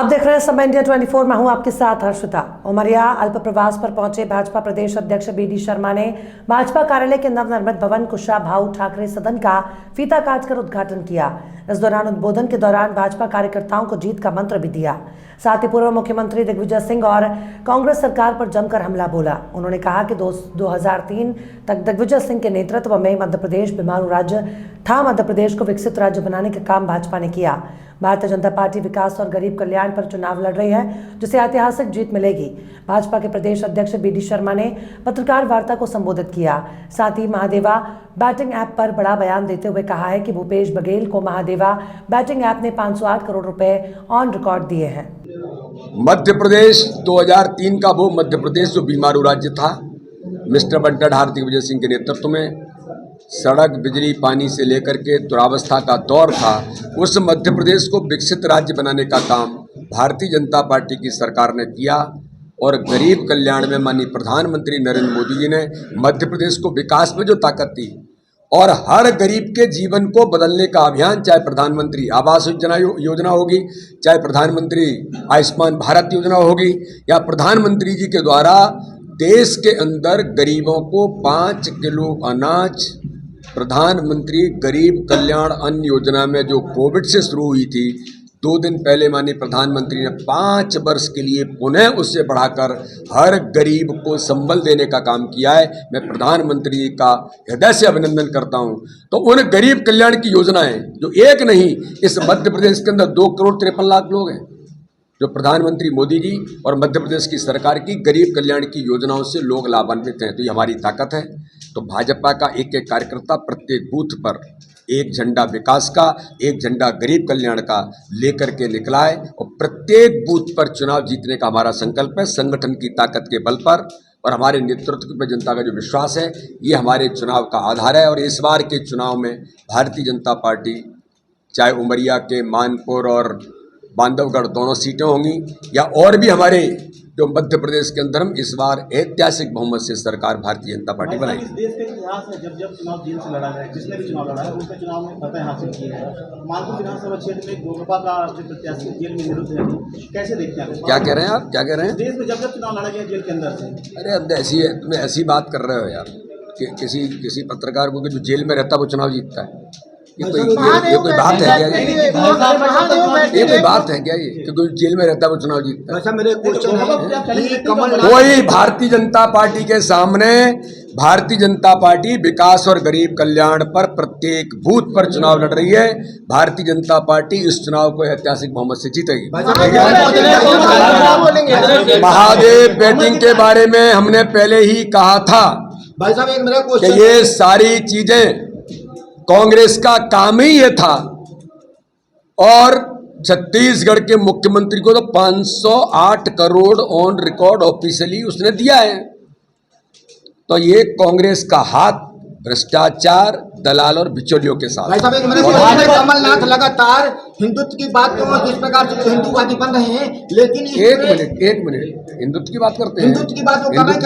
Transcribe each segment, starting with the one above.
आप देख रहे हैं समय इंडिया 24। मैं हूं आपके साथ हर्षिता। उमरिया अल्प प्रवास पर पहुंचे भाजपा प्रदेश अध्यक्ष बीडी शर्मा ने भाजपा कार्यालय के नवनिर्मित भवन कुशाभाऊ ठाकरे सदन का फीता काटकर उद्घाटन किया। इस दौरान उद्बोधन के दौरान भाजपा कार्यकर्ताओं को जीत का मंत्र भी दिया। साथ ही पूर्व मुख्यमंत्री दिग्विजय सिंह और कांग्रेस सरकार पर जमकर हमला बोला। उन्होंने कहा कि 2003 तक दिग्विजय सिंह के नेतृत्व में मध्य प्रदेश बीमारू राज्य था। मध्य प्रदेश को विकसित राज्य बनाने का काम भाजपा ने किया। भारतीय जनता पार्टी विकास और गरीब कल्याण पर चुनाव लड़ रही है, जिसे ऐतिहासिक जीत मिलेगी। भाजपा के प्रदेश अध्यक्ष बीडी शर्मा ने पत्रकार वार्ता को संबोधित किया। साथ ही महादेवा बैटिंग ऐप पर बड़ा बयान देते हुए कहा है कि भूपेश बघेल को महादेवा बैटिंग ऐप ने 508 करोड़ रुपए ऑन रिकॉर्ड दिए हैं। मध्य प्रदेश 2003 का वो मध्य प्रदेश जो बीमारू राज्य था, मिस्टर बंटाधार दिग्विजय सिंह के नेतृत्व में सड़क, बिजली, पानी से लेकर के दुरावस्था का दौर था। उस मध्य प्रदेश को विकसित राज्य बनाने का काम भारतीय जनता पार्टी की सरकार ने किया और गरीब कल्याण में माननीय प्रधानमंत्री नरेंद्र मोदी जी ने मध्य प्रदेश को विकास में जो ताकत दी और हर गरीब के जीवन को बदलने का अभियान, चाहे प्रधानमंत्री आवास योजना होगी, चाहे प्रधानमंत्री आयुष्मान भारत योजना होगी, या प्रधानमंत्री जी के द्वारा देश के अंदर गरीबों को 5 किलो अनाज, प्रधानमंत्री गरीब कल्याण अन्न योजना में जो कोविड से शुरू हुई थी, 2 दिन पहले माननीय प्रधानमंत्री ने 5 वर्ष के लिए पुनः उससे बढ़ाकर हर गरीब को संबल देने का काम किया है। मैं प्रधानमंत्री जी का हृदय से अभिनंदन करता हूं। तो उन गरीब कल्याण की योजनाएं जो एक नहीं, इस मध्य प्रदेश के अंदर 2 करोड़ 53 लाख लोग हैं जो प्रधानमंत्री मोदी जी और मध्य प्रदेश की सरकार की गरीब कल्याण की योजनाओं से लोग लाभान्वित हैं। तो ये हमारी ताकत है। तो भाजपा का एक एक कार्यकर्ता प्रत्येक बूथ पर एक झंडा विकास का, एक झंडा गरीब कल्याण का लेकर के निकला है और प्रत्येक बूथ पर चुनाव जीतने का हमारा संकल्प है। संगठन की ताकत के बल पर और हमारे नेतृत्व पर जनता का जो विश्वास है, ये हमारे चुनाव का आधार है। और इस बार के चुनाव में भारतीय जनता पार्टी, चाहे उमरिया के मानपुर और बांधवगढ़ दोनों सीटें होंगी, या और भी हमारे जो मध्य प्रदेश के अंदर हम इस बार ऐतिहासिक बहुमत से सरकार भारतीय जनता पार्टी बनाएगी। इस देश के इतिहास में जब चुनाव जेल से लड़ा है, जिसने भी चुनाव लड़ा है उसके चुनाव में फतह हासिल की है। मानपुर विधानसभा क्षेत्र में गोरपा का जो प्रत्याशी जेल में निरुद्ध है, कैसे देखते हैं? क्या कह रहे हैं आप? क्या कह रहे हैं? देश में जब चुनाव लड़ा गया जेल के अंदर से। अरे अब तुम ऐसी बात कर रहे हो यार कि किसी पत्रकार को जो जेल में रहता है वो चुनाव जीतता है। ये कोई बात है क्या? ये कोई बात है क्या? ये कि कोई जेल में रहता है वो चुनाव जीतता है? अच्छा, मेरे क्वेश्चन है, कोई भारतीय जनता पार्टी के सामने भारतीय जनता पार्टी विकास और गरीब कल्याण पर प्रत्येक बूथ पर चुनाव लड़ रही है। भारतीय जनता पार्टी इस चुनाव को ऐतिहासिक बहुमत से जीतेगी। महादेव बैटिंग के बारे में हमने पहले ही कहा था कि ये सारी चीजें कांग्रेस का काम ही ये था और छत्तीसगढ़ के मुख्यमंत्री को तो 508 करोड़ ऑन रिकॉर्ड ऑफिशियली उसने दिया है। तो ये कांग्रेस का हाथ भ्रष्टाचार, दलाल और बिचौलियों के साथ। कमलनाथ लगातार हिंदुत्व की बात तो जिस प्रकार से हिंदूवादी बन रहे हैं, लेकिन एक मिनट हिंदुत्व की बात करते हैं। हिंदुत्व की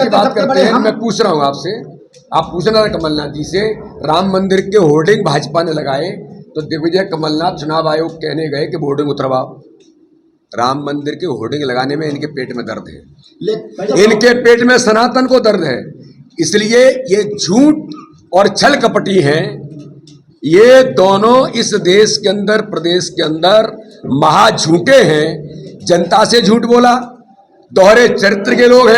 बात करते हैं। मैं पूछ रहा हूँ आपसे, आप पूछना था कमलनाथ जी से, राम मंदिर के होर्डिंग भाजपा ने लगाए तो दिग्विजय कमलनाथ चुनाव आयोग कहने गए कि होर्डिंग उतरवाओ। राम मंदिर के होर्डिंग लगाने में इनके पेट में दर्द है, इनके पेट में सनातन को दर्द है, इसलिए ये झूठ और छल कपटी हैं। ये दोनों इस देश के अंदर, प्रदेश के अंदर महा झूठे हैं। जनता से झूठ बोला, दोहरे चरित्र के लोग हैं।